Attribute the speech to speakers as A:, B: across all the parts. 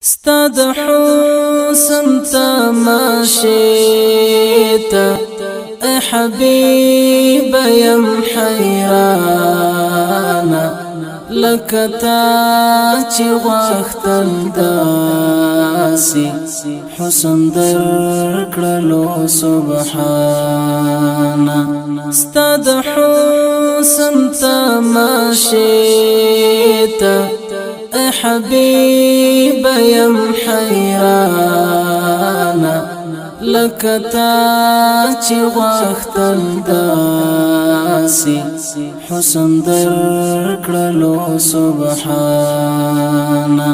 A: ستا د حسن تماشیتا اے حبیب یم حیرانا لکتا چی غاختن داسی حسن در کرلو سبحانا ستا د حسن تماشیتا اے حبیب یم حیرانا لکتا چی غاختن داسی حسن در کرلو سبحانا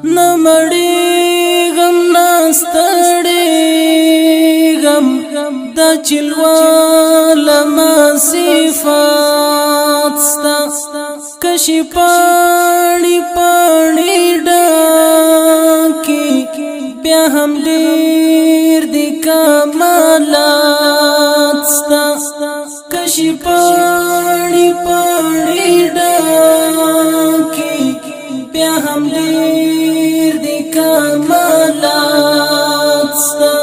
A: نمڑی غم ناستڑی غم دا چلوالا ما صفات ستا کشی پاڑی پاڑی ڈاکی بیا هم دیر دی کمالات ستا کشی پاڑی پاڑی ڈاکی بیا هم دیر دی کمالات ستا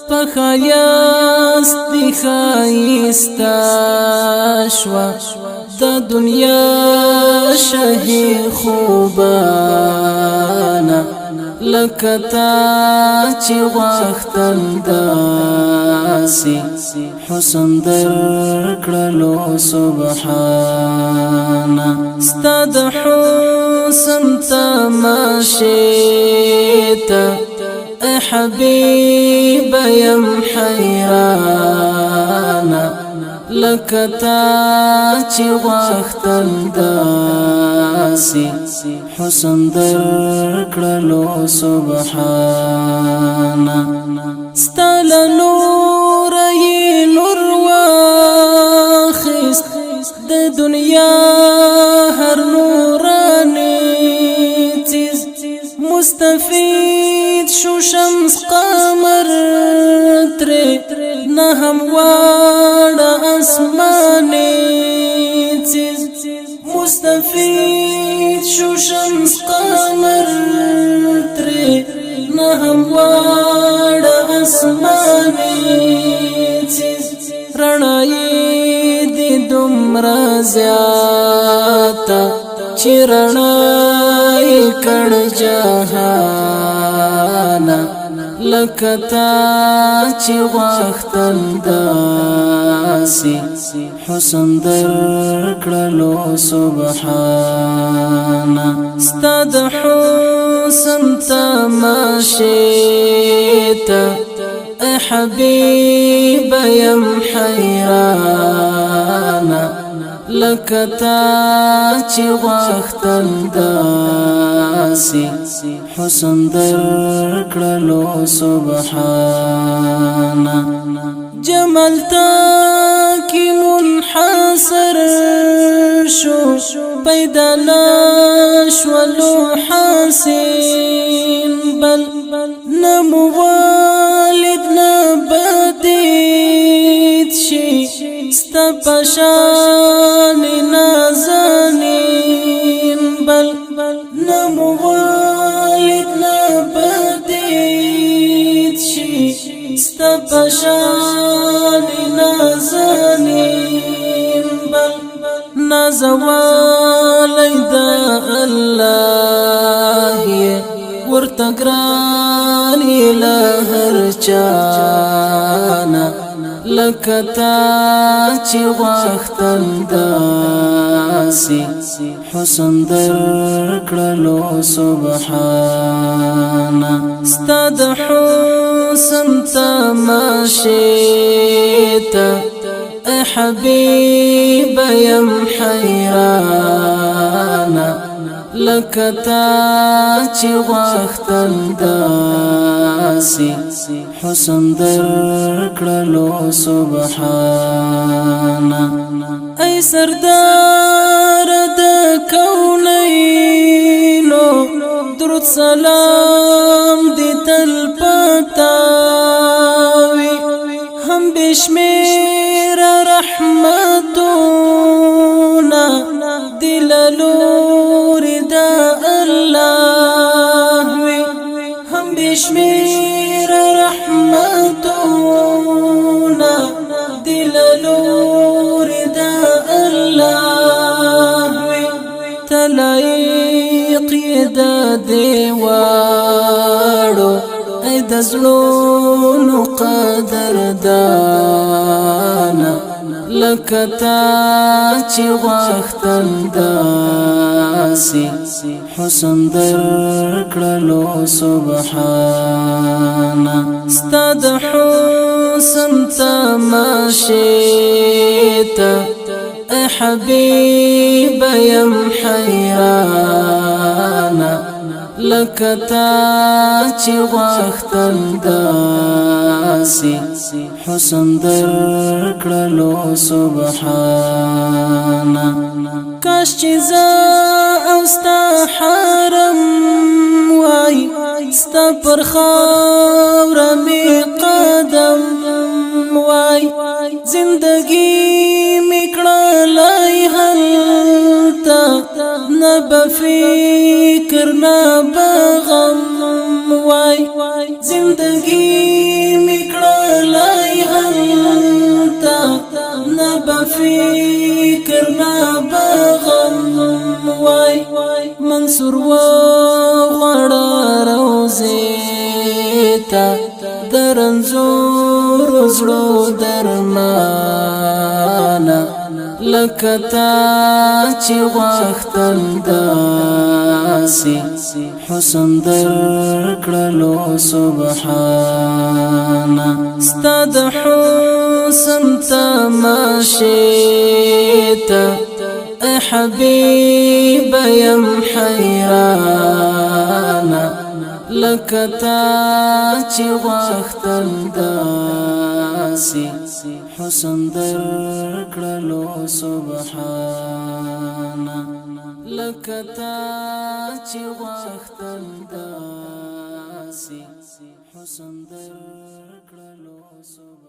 A: پخایاست دی خایستا شوا دا دنیا شهی خوبانا لکتا چی غاختن داسی حسن در کرلو سبحانا ستا د حسن تماشیتا اے حبیب یم حیرانا لکتا چی غاختن داسی حسن در کرلو سبحانا ستا لنور ی نور واخست د دنیا هر نورانی چیز مستفید شو شمس قمر تری نهم واڑا اسمانی چیز مستفید شو شمس قمر تری نهم واڑا اسمانی چیز رنائی دی دمرا زیاتا چی رنائی کڑ جہانا لکتا چی غاختن داسی حسن در کرلو سبحانا ستا د حسن تماشیتا اے حبیب یم حیرانا لکتا چی غاختن داسی حسن در کرلو سبحانا جمال تا کی منحصر شو پیدا نشولو حسین بل نمو والد نبدید شی ستا پشان نازنین بل نمو والد نبدید شی ستا پشان نازنین بل نازوالی دا اللہ ورتگرانی لہر چانا لکتا چی غاختن داسی حسن در کرلو سبحانا ستا د حسن تماشیتا اے حبیب یم حیرانا لکتا چی غاختن داسی حسن در کرلو سبحانا ای سردار د کونینو درود سلام دی تل پتاوی هم بشمیر رحمتونا دلالو بشمیر رحمتونا دلالور دا الله وی تلایق دا دیوارو ای دزلونو قدر دانا لکتا چی وختن داسی حسن در کرلو سبحانا استاد حسن تماشیتا ای حبیب یم حیرانا لکتا چی وختن داسی حسن در کرلو سبحانا کاش چی زا اوستا حرم وای ستا پر خاور می قدم وای زندگی میکړلای هلتا نبا فکر نبا غم وای زندگی میکړلای هلتا نبا فکر نبا غم وای منصور و غړ روزیتا درنزور زړو درمانا لکتا چی وختن داسی حسن در کرلو سبحانا استاد حسن تماشیتا ای حبیب یم حیرانا لکتا چی وختن داسی حسن در کرلو سبحانا لکتا چی وختن داسی حسن در کرلو سبحانا